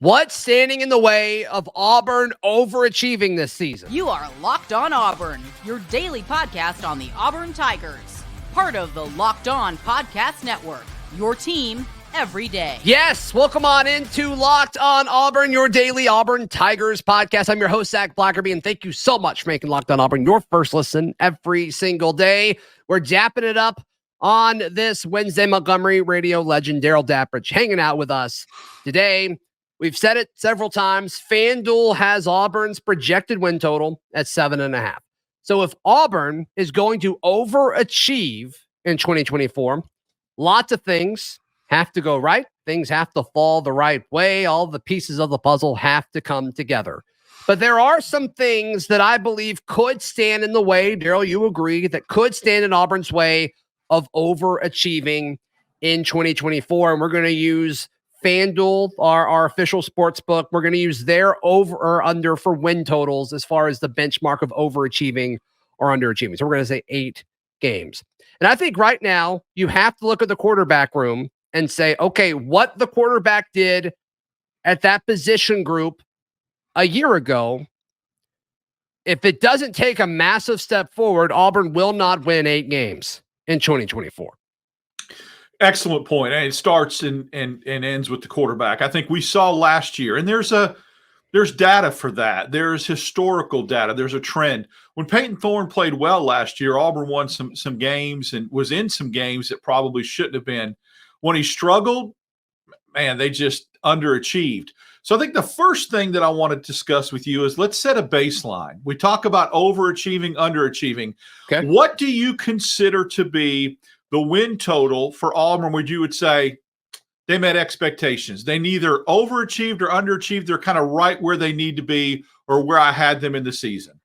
What's standing in the way of Auburn overachieving this season? You are Locked On Auburn, your daily podcast on the Auburn Tigers. Part of the Locked On Podcast Network, your team every day. Yes, welcome on into Locked On Auburn, your daily Auburn Tigers podcast. I'm your host, Zach Blackerby, and thank you so much for making Locked On Auburn your first listen every single day. We're dapping it up on this Wednesday. Montgomery radio legend Darrell Dapprich hanging out with us today. We've said it several times. FanDuel has Auburn's projected win total at 7.5. So if Auburn is going to overachieve in 2024, lots of things have to go right. Things have to fall the right way. All the pieces of the puzzle have to come together. But there are some things that I believe could stand in the way, Darrell, you agree, that could stand in Auburn's way of overachieving in 2024. And we're going to use FanDuel, our official sports book. We're going to use their over or under for win totals as far as the benchmark of overachieving or underachieving. So we're going to say 8 games. And I think right now you have to look at the quarterback room and say, okay, what the quarterback did at that position group a year ago, if it doesn't take a massive step forward, Auburn will not win 8 games in 2024. Excellent point. And it starts and ends with the quarterback. I think we saw last year, and there's data for that. There's historical data. There's a trend. When Peyton Thorne played well last year, Auburn won some games and was in some games that probably shouldn't have been. When he struggled, man, they just underachieved. So I think the first thing that I want to discuss with you is let's set a baseline. We talk about overachieving, underachieving. Okay. What do you consider to be the win total for Auburn where you would say they met expectations? They neither overachieved or underachieved. They're kind of right where they need to be or where I had them in the season.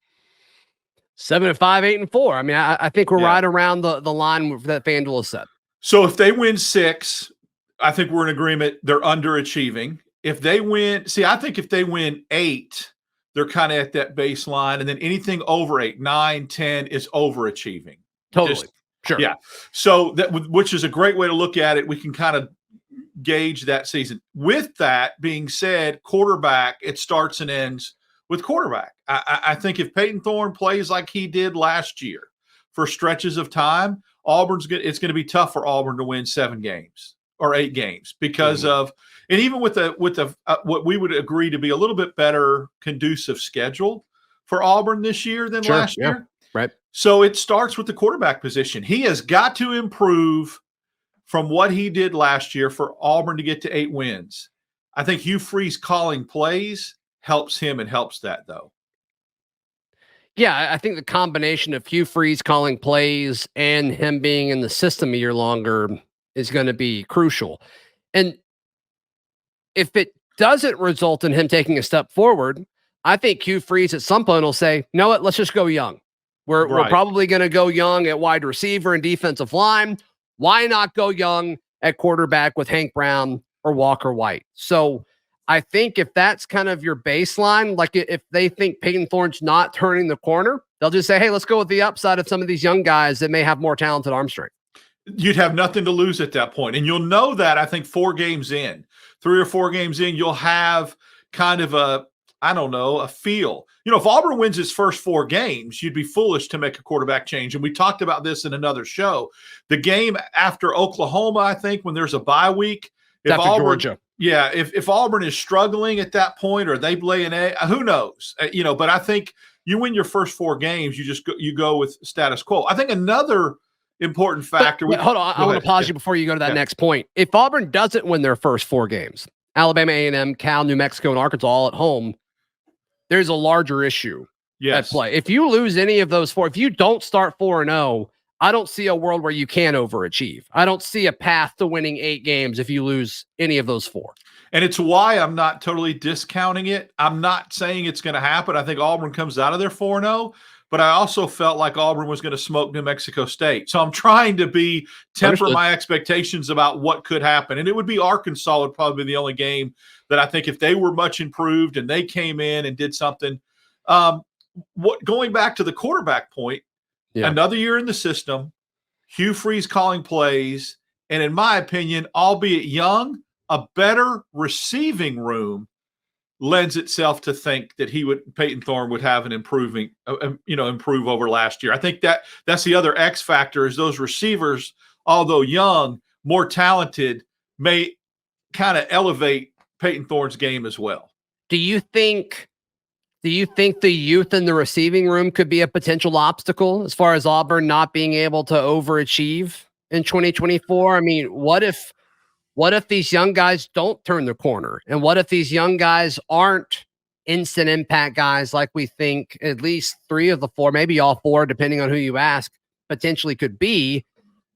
7-5, 8-4. I mean, I think we're right around the line that FanDuel has set. So if they win 6, I think we're in agreement they're underachieving. If they win, I think if they win 8, they're kind of at that baseline. And then anything over 8, 9, 10 is overachieving. Totally. Sure. Yeah. So that, which is a great way to look at it. We can kind of gauge that season. With that being said, quarterback, it starts and ends with quarterback. I think if Peyton Thorne plays like he did last year for stretches of time, it's going to be tough for Auburn to win 7 games or 8 games because of, and even with what we would agree to be a little bit better conducive schedule for Auburn this year than last year. Right. So it starts with the quarterback position. He has got to improve from what he did last year for Auburn to get to 8 wins. I think Hugh Freeze calling plays helps him and helps that, though. Yeah, I think the combination of Hugh Freeze calling plays and him being in the system a year longer is going to be crucial. And if it doesn't result in him taking a step forward, I think Hugh Freeze at some point will say, you know what, let's just go young. We're probably going to go young at wide receiver and defensive line. Why not go young at quarterback with Hank Brown or Walker White? So I think if that's kind of your baseline, like if they think Peyton Thorne's not turning the corner, they'll just say, hey, let's go with the upside of some of these young guys that may have more talented arm strength. You'd have nothing to lose at that point. And you'll know that, I think, 3 or 4 games in, you'll have kind of a feel. If Auburn wins its first 4 games, you'd be foolish to make a quarterback change. And we talked about this in another show. The game after Oklahoma, I think, when there's a bye week. If after Auburn, Georgia. Yeah, if Auburn is struggling at that point or they lay an egg, who knows? But I think you win your first 4 games, you go with status quo. I think another important factor. Hold on, I want to pause you before you go to that next point. If Auburn doesn't win their first 4 games, Alabama, A&M, Cal, New Mexico, and Arkansas all at home, there's a larger issue at play. If you lose any of those 4, if you don't start 4-0, I don't see a world where you can overachieve. I don't see a path to winning 8 games if you lose any of those 4. And it's why I'm not totally discounting it. I'm not saying it's going to happen. I think Auburn comes out of there 4-0, but I also felt like Auburn was going to smoke New Mexico State. So I'm trying to temper my expectations about what could happen. And it would be Arkansas would probably be the only game that I think if they were much improved and they came in and did something. Going back to the quarterback point, another year in the system, Hugh Freeze calling plays, and in my opinion, albeit young, a better receiving room lends itself to think that Peyton Thorne would have an improve over last year. I think that's the other X factor is those receivers, although young, more talented, may kind of elevate Peyton Thorne's game as well. Do you think the youth in the receiving room could be a potential obstacle as far as Auburn not being able to overachieve in 2024? I mean, what if these young guys don't turn the corner? And what if these young guys aren't instant impact guys like we think at least 3 of the 4, maybe all 4, depending on who you ask, potentially could be?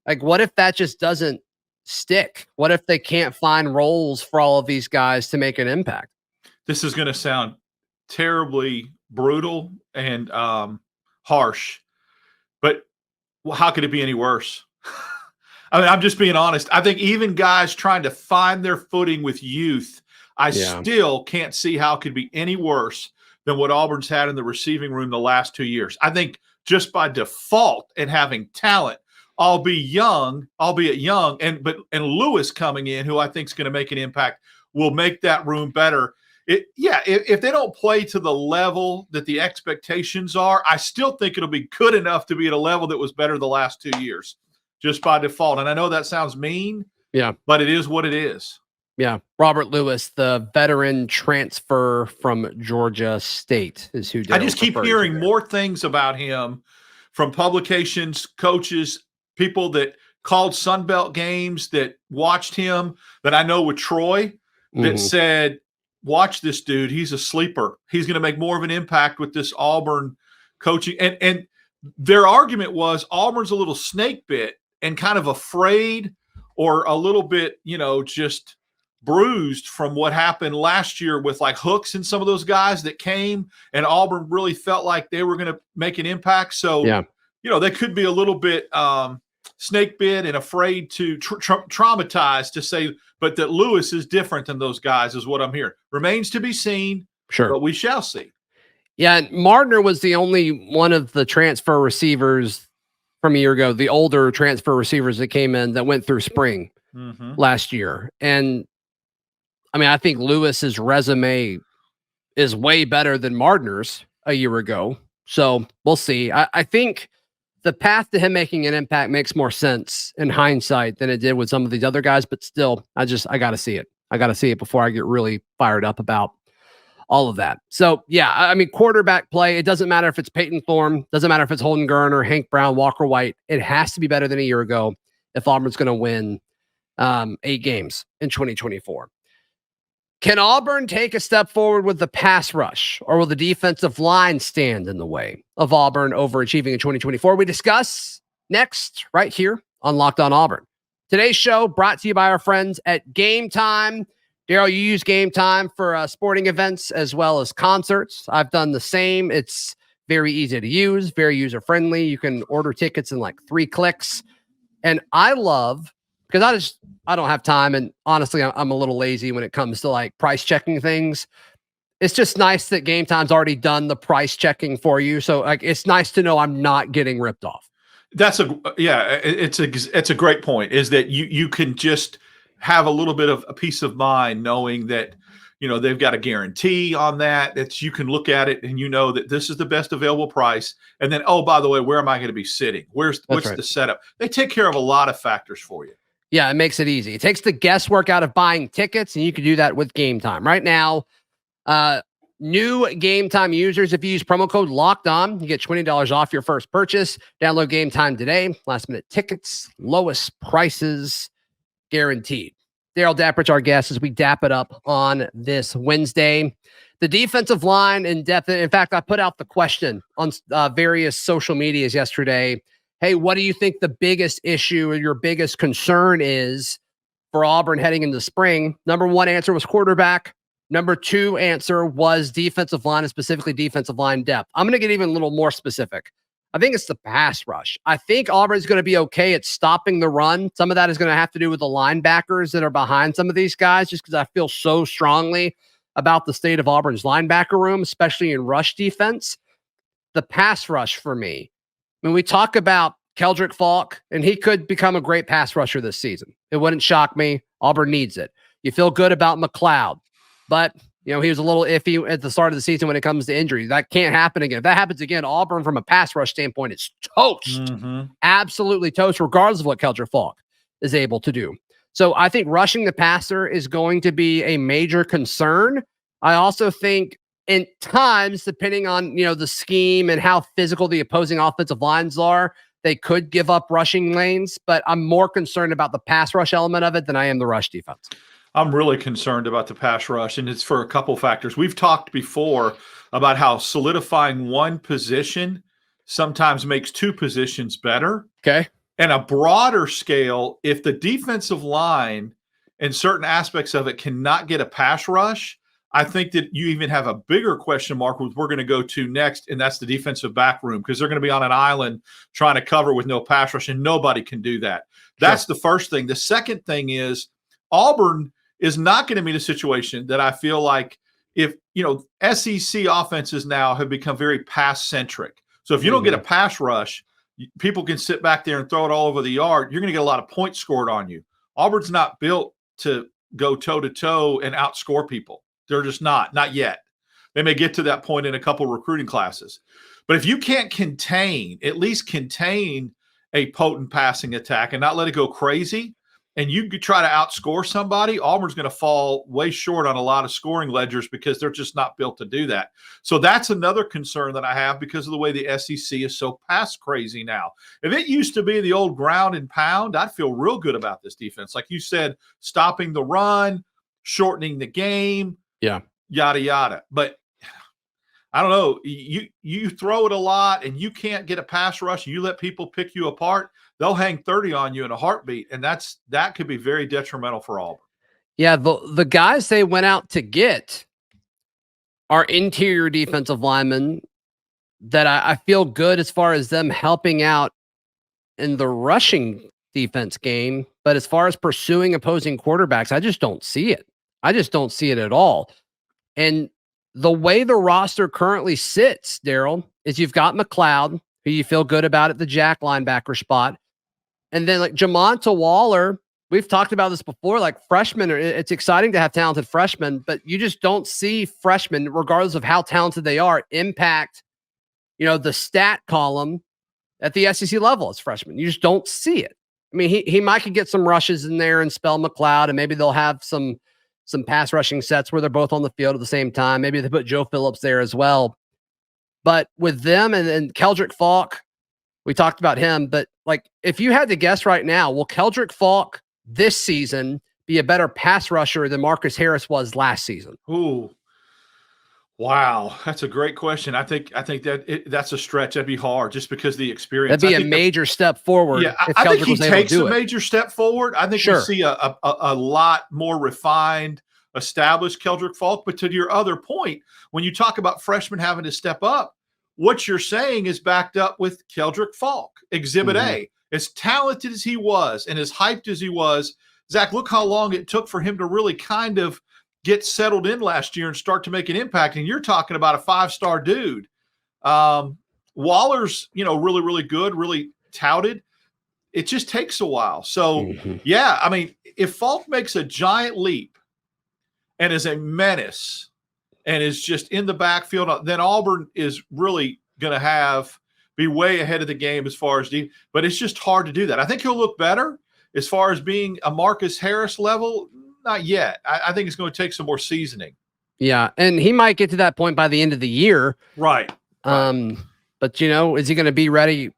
Like, what if that just doesn't stick? What if they can't find roles for all of these guys to make an impact? This is going to sound terribly brutal and harsh, but how could it be any worse? I mean, I'm just being honest. I think even guys trying to find their footing with youth, I still can't see how it could be any worse than what Auburn's had in the receiving room the last 2 years. I think just by default and having talent, albeit young, and Lewis coming in, who I think is going to make an impact, will make that room better. If they don't play to the level that the expectations are, I still think it'll be good enough to be at a level that was better the last 2 years, just by default. And I know that sounds mean, but it is what it is. Yeah. Robert Lewis, the veteran transfer from Georgia State, is who Darrell I just keep hearing more things about him from publications, coaches, people that called Sunbelt games, that watched him, that I know with Troy, that said, watch this dude. He's a sleeper. He's going to make more of an impact with this Auburn coaching. And their argument was Auburn's a little snake bit and kind of afraid or a little bit, just bruised from what happened last year with like Hooks and some of those guys that came, and Auburn really felt like they were going to make an impact. So, they could be a little bit snake bit and afraid to traumatized to say, but that Lewis is different than those guys is what I'm hearing. Remains to be seen, but we shall see. Yeah, and Mardner was the only one of the transfer receivers from a year ago, the older transfer receivers that came in that went through spring last year. And I mean, I think Lewis's resume is way better than Mardner's a year ago. So we'll see. I think the path to him making an impact makes more sense in hindsight than it did with some of these other guys, but still, I got to see it. I got to see it before I get really fired up about all of that. So yeah, I mean, quarterback play, it doesn't matter if it's Peyton Thorne, doesn't matter if it's Holden Geriner, Hank Brown, Walker White. It has to be better than a year ago if Auburn's going to win 8 games in 2024. Can Auburn take a step forward with the pass rush, or will the defensive line stand in the way of Auburn overachieving in 2024? We discuss next right here on Locked On Auburn. Today's show brought to you by our friends at Game Time. Darrell, you use Game Time for sporting events as well as concerts. I've done the same. It's very easy to use, very user-friendly. You can order tickets in like 3 clicks. And I love, because I don't have time, and honestly, I'm a little lazy when it comes to like price checking things. It's just nice that Game Time's already done the price checking for you. So like, it's nice to know I'm not getting ripped off. It's a great point, is that you can just have a little bit of a peace of mind knowing that, they've got a guarantee on that you can look at it and that this is the best available price. And then, oh, by the way, where am I going to be sitting? What's the setup? They take care of a lot of factors for you. Yeah, it makes it easy. It takes the guesswork out of buying tickets, and you can do that with Game Time. Right now, new Game Time users, if you use promo code Locked On, you get $20 off your first purchase. Download Game Time today. Last minute tickets, lowest prices guaranteed. Darrell, Dapprich, our guest, as we dap it up on this Wednesday. The defensive line in depth. In fact, I put out the question on various social medias yesterday. Hey, what do you think the biggest issue or your biggest concern is for Auburn heading into spring? Number 1 answer was quarterback. Number 2 answer was defensive line, and specifically defensive line depth. I'm going to get even a little more specific. I think it's the pass rush. I think Auburn's going to be okay at stopping the run. Some of that is going to have to do with the linebackers that are behind some of these guys, just because I feel so strongly about the state of Auburn's linebacker room, especially in rush defense. The pass rush for me, when we talk about Keldrick Falk, and he could become a great pass rusher this season. It wouldn't shock me. Auburn needs it. You feel good about McLeod, but You know, he was a little iffy at the start of the season when it comes to injuries. That can't happen again. If that happens again, Auburn from a pass rush standpoint is toast. Absolutely toast, regardless of what Keldrick Falk is able to do. So I think rushing the passer is going to be a major concern. I also think in times, depending on, the scheme and how physical the opposing offensive lines are, they could give up rushing lanes, but I'm more concerned about the pass rush element of it than I am the rush defense. I'm really concerned about the pass rush, and it's for a couple factors. We've talked before about how solidifying one position sometimes makes two positions better. Okay. And a broader scale, if the defensive line and certain aspects of it cannot get a pass rush, I think that you even have a bigger question mark, which we're going to go to next, and that's the defensive back room, because they're going to be on an island trying to cover with no pass rush, and nobody can do that. That's the first thing. The second thing is Auburn is not going to be in a situation that I feel like if, SEC offenses now have become very pass-centric. So if you don't get a pass rush, people can sit back there and throw it all over the yard. You're going to get a lot of points scored on you. Auburn's not built to go toe-to-toe and outscore people. They're just not yet. They may get to that point in a couple recruiting classes. But if you can't at least contain a potent passing attack and not let it go crazy, and you could try to outscore somebody, Auburn's going to fall way short on a lot of scoring ledgers because they're just not built to do that. So that's another concern that I have because of the way the SEC is so pass crazy now. If it used to be the old ground and pound, I'd feel real good about this defense. Like you said, stopping the run, shortening the game, yada, yada. But I don't know. You throw it a lot and you can't get a pass rush and you let people pick you apart, they'll hang 30 on you in a heartbeat, and that could be very detrimental for Auburn. Yeah, the guys they went out to get are interior defensive linemen that I feel good as far as them helping out in the rushing defense game, but as far as pursuing opposing quarterbacks, I just don't see it. I just don't see it at all. And the way the roster currently sits, Darrell, is you've got McLeod, who you feel good about at the jack linebacker spot. And then like Jamonta Waller, we've talked about this before, like freshmen, it's exciting to have talented freshmen, but you just don't see freshmen, regardless of how talented they are, impact, the stat column at the SEC level as freshmen. You just don't see it. I mean, he might could get some rushes in there and spell McLeod, and maybe they'll have some pass rushing sets where they're both on the field at the same time. Maybe they put Joe Phillips there as well. But with them and Keldrick Falk, we talked about him, but like if you had to guess right now, will Keldrick Falk this season be a better pass rusher than Marcus Harris was last season? Ooh, wow, that's a great question. I think that's a stretch. That'd be hard just because of the experience. That'd be a major step forward. Yeah, I think he takes a major step forward. I think we see a lot more refined, established Keldrick Falk. But to your other point, when you talk about freshmen having to step up, what you're saying is backed up with Keldrick Falk, Exhibit A. As talented as he was and as hyped as he was, Zach, look how long it took for him to really kind of get settled in last year and start to make an impact. And you're talking about a 5-star dude. Waller's, really, really good, really touted. It just takes a while. So, yeah, I mean, if Falk makes a giant leap and is a menace and is just in the backfield, then Auburn is really going to be way ahead of the game as far as deep. But it's just hard to do that. I think he'll look better as far as being a Marcus Harris level. Not yet. I think it's going to take some more seasoning. Yeah, and he might get to that point by the end of the year. Right. But, is he going to be ready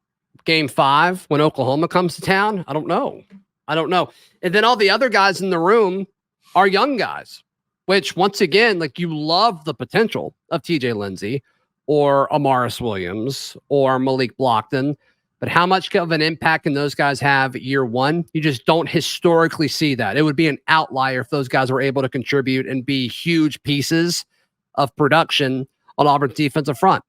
game 5 when Oklahoma comes to town? I don't know. And then all the other guys in the room are young guys, which once again, like you love the potential of TJ Lindsey or Amaris Williams or Malik Blockton, but how much of an impact can those guys have year one? You just don't historically see that. It would be an outlier if those guys were able to contribute and be huge pieces of production on Auburn's defensive front.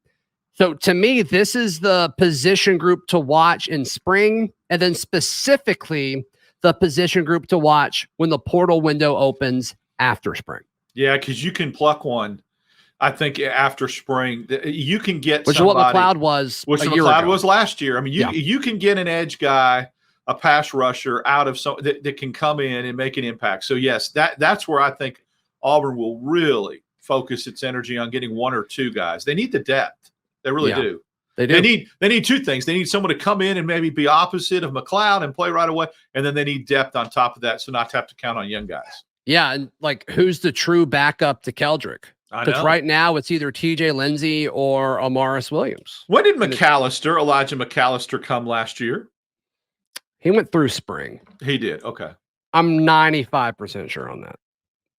So to me, this is the position group to watch in spring, and then specifically the position group to watch when the portal window opens after spring. Yeah, because you can pluck one. I think after spring, you can get which somebody, is what McLeod was. Which McLeod was last year. I mean, you can get an edge guy, a pass rusher out of some that can come in and make an impact. So yes, that's where I think Auburn will really focus its energy on getting one or two guys. They need the depth. They really do. They do. They need two things. They need someone to come in and maybe be opposite of McLeod and play right away, and then they need depth on top of that, so not to have to count on young guys. Yeah, and like who's the true backup to Keldrick? Because right now it's either TJ Lindsey or Amaris Williams. When did Elijah McAllister come last year? He went through spring. He did. Okay. I'm 95% sure on that.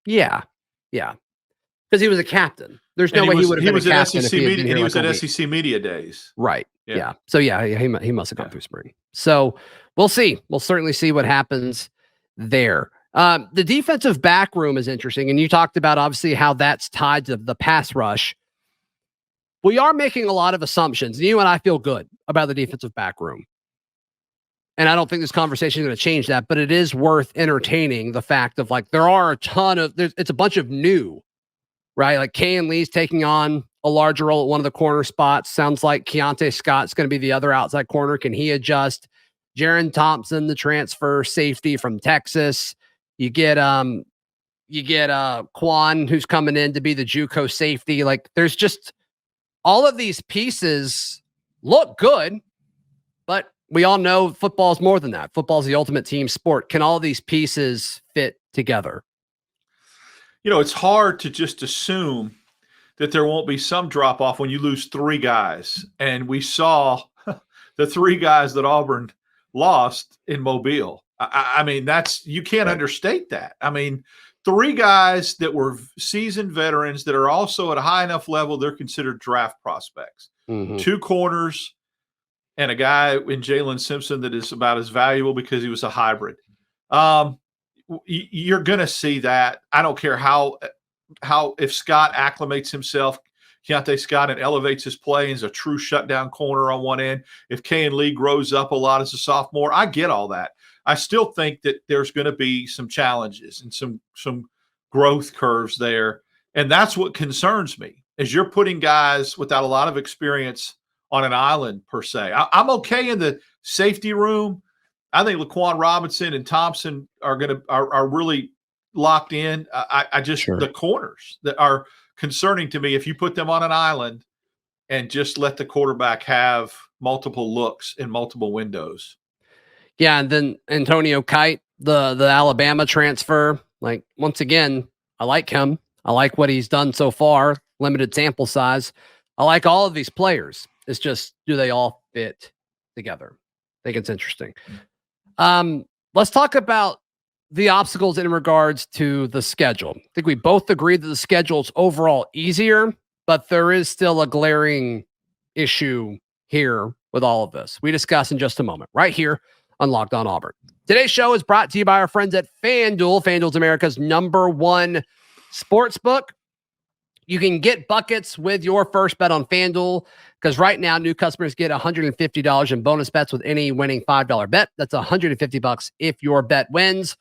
Yeah. Because he was a captain. There's no way he would have been a captain if he had been here. He was at SEC Media Days. Right. Yeah. So he must have gone through spring. So we'll see. We'll certainly see what happens there. The defensive back room is interesting, and you talked about obviously how that's tied to the pass rush. We are making a lot of assumptions, and you and I feel good about the defensive back room. And I don't think this conversation is going to change that, but it is worth entertaining the fact of like there are a ton of it's a bunch of new, right? Like Kayan Lee's taking on a larger role at one of the corner spots. Sounds like Keontae Scott's going to be the other outside corner. Can he adjust? Jaron Thompson, the transfer safety from Texas. You get Quan, who's coming in to be the JUCO safety. Like there's just all of these pieces look good, but we all know football is more than that. Football is the ultimate team sport. Can all these pieces fit together? It's hard to just assume that there won't be some drop off when you lose three guys. And we saw the three guys that Auburn lost in Mobile. I mean, you can't understate that. I mean, three guys that were seasoned veterans that are also at a high enough level, they're considered draft prospects. Mm-hmm. Two corners and a guy in Jalen Simpson that is about as valuable because he was a hybrid. You're going to see that. I don't care how if Scott acclimates himself, Keontae Scott, and elevates his play as a true shutdown corner on one end. If Kayan Lee grows up a lot as a sophomore, I get all that. I still think that there's going to be some challenges and some growth curves there. And that's what concerns me, is you're putting guys without a lot of experience on an island per se. I'm okay in the safety room. I think Laquan Robinson and Thompson are really locked in. The corners that are concerning to me, if you put them on an island and just let the quarterback have multiple looks in multiple windows. Yeah, and then Antonio Kite, the Alabama transfer, like once again, I like him. I like what he's done so far, limited sample size. I like all of these players. It's just, do they all fit together? I think it's interesting. Let's talk about the obstacles in regards to the schedule. I think we both agree that the schedule is overall easier, but there is still a glaring issue here with all of this. We discuss in just a moment, right here on Locked On Auburn. Today's show is brought to you by our friends at FanDuel. FanDuel's America's #1 sportsbook. You can get buckets with your first bet on FanDuel, because right now new customers get $150 in bonus bets with any winning $5 bet. That's $150 if your bet wins.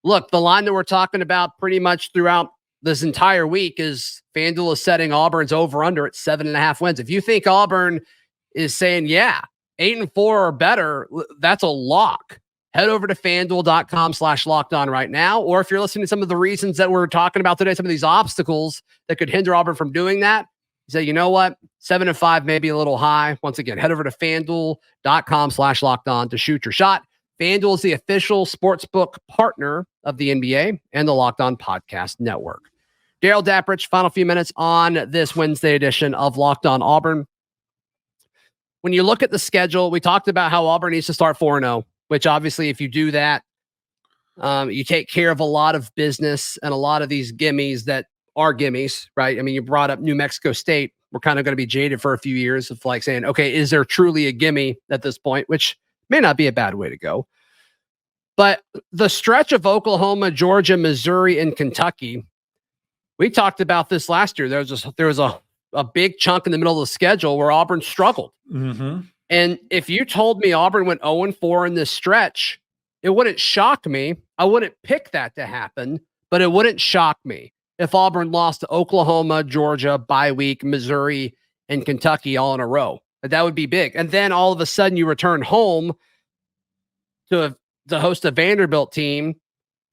Look, the line that we're talking about pretty much throughout this entire week is FanDuel is setting Auburn's over-under at 7.5 wins. If you think Auburn is saying, 8-4 or better, that's a lock. Head over to FanDuel.com/lockedon right now. Or if you're listening to some of the reasons that we're talking about today, some of these obstacles that could hinder Auburn from doing that, you say, you know what? 7-5 may be a little high. Once again, head over to FanDuel.com/lockedon to shoot your shot. FanDuel is the official sportsbook partner of the NBA and the Locked On Podcast Network. Darrell, Dapprich, final few minutes on this Wednesday edition of Locked On Auburn. When you look at the schedule, we talked about how Auburn needs to start 4-0, which obviously if you do that, you take care of a lot of business and a lot of these gimmies that are gimmies, right? I mean, you brought up New Mexico State. We're kind of going to be jaded for a few years of like saying, okay, is there truly a gimme at this point? Which may not be a bad way to go. But the stretch of Oklahoma, Georgia, Missouri, and Kentucky, we talked about this last year. There was a big chunk in the middle of the schedule where Auburn struggled. Mm-hmm. And if you told me Auburn went 0-4 in this stretch, it wouldn't shock me. I wouldn't pick that to happen, but it wouldn't shock me if Auburn lost to Oklahoma, Georgia, bye week, Missouri, and Kentucky all in a row. That would be big. And then all of a sudden you return home to host a Vanderbilt team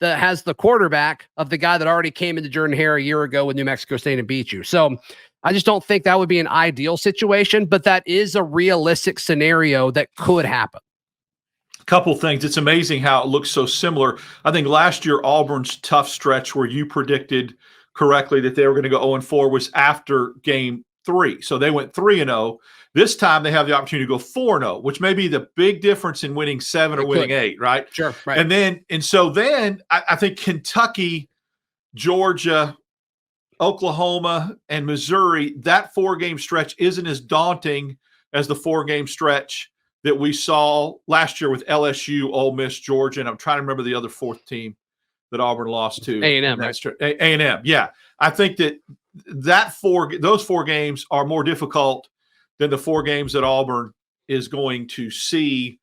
that has the quarterback of the guy that already came into Jordan-Hare a year ago with New Mexico State and beat you. So I just don't think that would be an ideal situation, but that is a realistic scenario that could happen. Couple things. It's amazing how it looks so similar. I think last year Auburn's tough stretch where you predicted correctly that they were going to go 0-4 was after game 3. So they went 3-0. This time they have the opportunity to go 4-0, which may be the big difference in winning 7 or winning 8, right? Sure. Right. And so then I think Kentucky, Georgia, Oklahoma, and Missouri, that 4-game stretch isn't as daunting as the 4-game stretch that we saw last year with LSU, Ole Miss, Georgia, and I'm trying to remember the other 4th team that Auburn lost to. A&M, right? A&M, yeah. I think those 4 games are more difficult than the 4 games that Auburn is going to see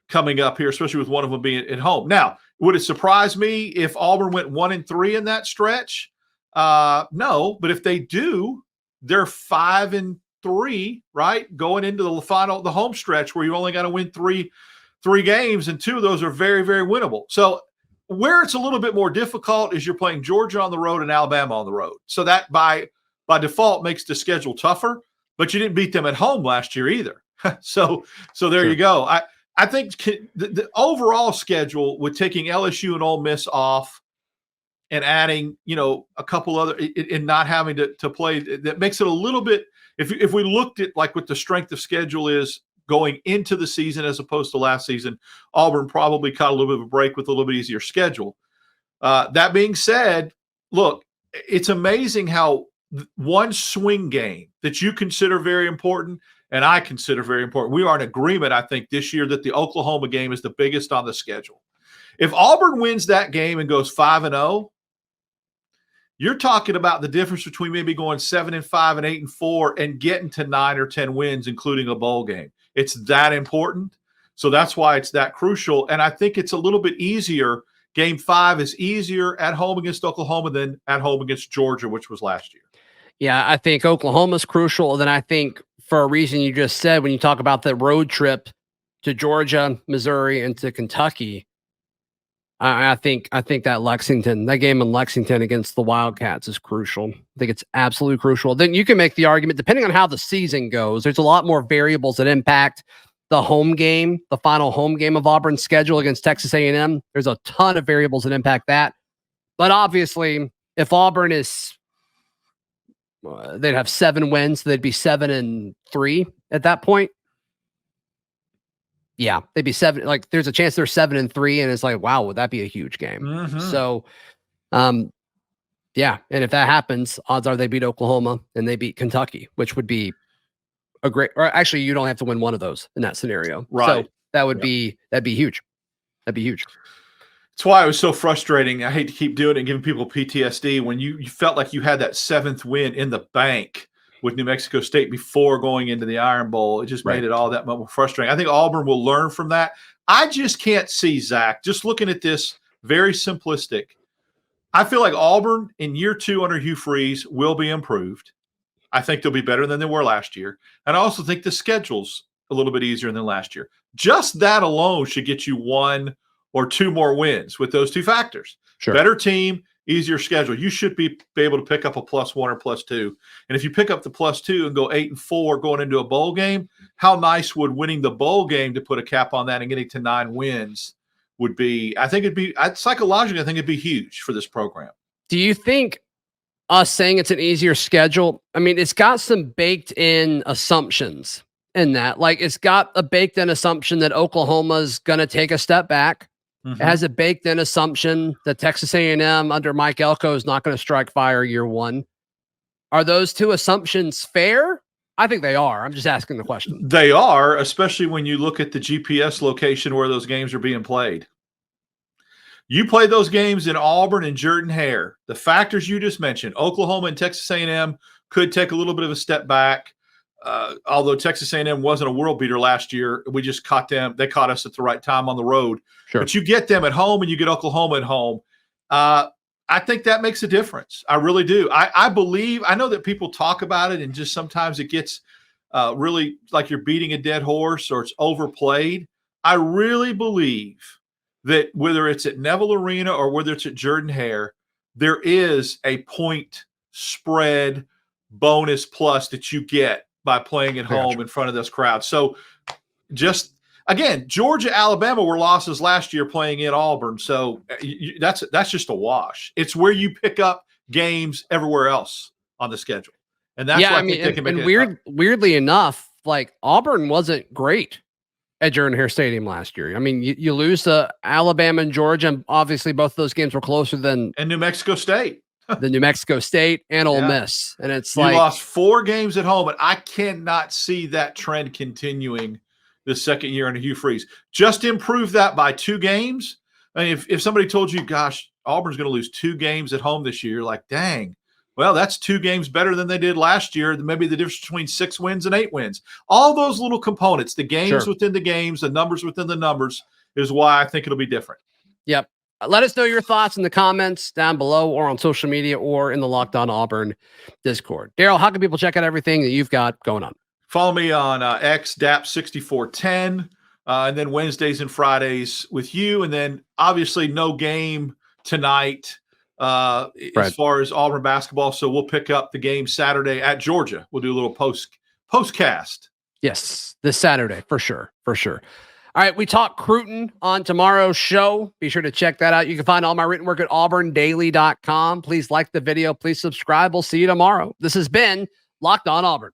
coming up here, especially with one of them being at home. Now, would it surprise me if Auburn went 1-3 in that stretch? No, but if they do, they're 5-3, right? Going into the home stretch where you only got to win three games, and 2 of those are very, very winnable. So where it's a little bit more difficult is you're playing Georgia on the road and Alabama on the road. So that by default makes the schedule tougher, but you didn't beat them at home last year either. so there you go. I think the overall schedule with taking LSU and Ole Miss off and adding, a couple other and not having to play, that makes it a little bit, if we looked at like what the strength of schedule is going into the season as opposed to last season, Auburn probably caught a little bit of a break with a little bit easier schedule. That being said, look, it's amazing how one swing game that you consider very important and I consider very important. We are in agreement, I think, this year that the Oklahoma game is the biggest on the schedule. If Auburn wins that game and goes 5-0, you're talking about the difference between maybe going 7-5 and 8-4 and getting to 9 or 10 wins, including a bowl game. It's that important. So that's why it's that crucial. And I think it's a little bit easier. Game 5 is easier at home against Oklahoma than at home against Georgia, which was last year. Yeah, I think Oklahoma's crucial. And then I think for a reason you just said, when you talk about the road trip to Georgia, Missouri, and to Kentucky, I think that that game in Lexington against the Wildcats is crucial. I think it's absolutely crucial. Then you can make the argument, depending on how the season goes, there's a lot more variables that impact the home game, the final home game of Auburn's schedule against Texas A&M. There's a ton of variables that impact that. But obviously, if Auburn they'd have 7 wins, so they'd be 7-3 at that point. Yeah, they'd be 7. Like, there's a chance they're 7-3, and it's like, wow, would that be a huge game? Mm-hmm. So, yeah, and if that happens, odds are they beat Oklahoma and they beat Kentucky, which would be a great. Or actually, you don't have to win one of those in that scenario, right? So that'd be huge. That'd be huge. That's why it was so frustrating. I hate to keep doing it and giving people PTSD when you felt like you had that 7th win in the bank with New Mexico State before going into the Iron Bowl. It just made it all that much more frustrating. I think Auburn will learn from that. I just can't see, Zach, just looking at this very simplistic. I feel like Auburn in year 2 under Hugh Freeze will be improved. I think they'll be better than they were last year. And I also think the schedule's a little bit easier than last year. Just that alone should get you 1 or 2 more wins with those 2 factors. Sure. Better team, easier schedule. You should be able to pick up a +1 or +2. And if you pick up the +2 and go 8-4 going into a bowl game, how nice would winning the bowl game to put a cap on that and getting to 9 wins would be? I think psychologically, I think it'd be huge for this program. Do you think us saying it's an easier schedule, I mean, it's got some baked in assumptions in that. Like, it's got a baked in assumption that Oklahoma's going to take a step back. Mm-hmm. It has a baked in assumption that Texas A&M under Mike Elko is not going to strike fire year 1. Are those 2 assumptions fair? I think they are. I'm just asking the question. They are, especially when you look at the GPS location where those games are being played. You play those games in Auburn and Jordan-Hare. The factors you just mentioned, Oklahoma and Texas A&M could take a little bit of a step back. Although Texas A&M wasn't a world beater last year, we just caught them. They caught us at the right time on the road. Sure. But you get them at home and you get Oklahoma at home. I think that makes a difference. I really do. I believe, I know that people talk about it and just sometimes it gets really like you're beating a dead horse or it's overplayed. I really believe that whether it's at Neville Arena or whether it's at Jordan-Hare, there is a point spread bonus plus that you get by playing at home in front of this crowd. So just again, Georgia, Alabama were losses last year playing in Auburn. So that's just a wash. It's where you pick up games everywhere else on the schedule. And that's why I think they can make it. Weirdly enough, like Auburn wasn't great at Jordan-Hare Stadium last year. I mean, you lose to Alabama and Georgia, and obviously both of those games were closer than New Mexico State. The New Mexico State and Ole Miss. And it's you lost 4 games at home, and I cannot see that trend continuing the second year under Hugh Freeze. Just improve that by 2 games. I mean, if somebody told you, gosh, Auburn's going to lose 2 games at home this year, you're like, dang, well, that's 2 games better than they did last year. Maybe the difference between 6 wins and 8 wins. All those little components, the games within the games, the numbers within the numbers, is why I think it'll be different. Yep. Let us know your thoughts in the comments down below or on social media or in the Locked On Auburn Discord. Darrell, how can people check out everything that you've got going on? Follow me on X, DAP6410, and then Wednesdays and Fridays with you. And then obviously no game tonight as far as Auburn basketball. So we'll pick up the game Saturday at Georgia. We'll do a little postcast. Yes, this Saturday for sure. For sure. All right, we talk Cruton on tomorrow's show. Be sure to check that out. You can find all my written work at auburndaily.com. Please like the video. Please subscribe. We'll see you tomorrow. This has been Locked On Auburn.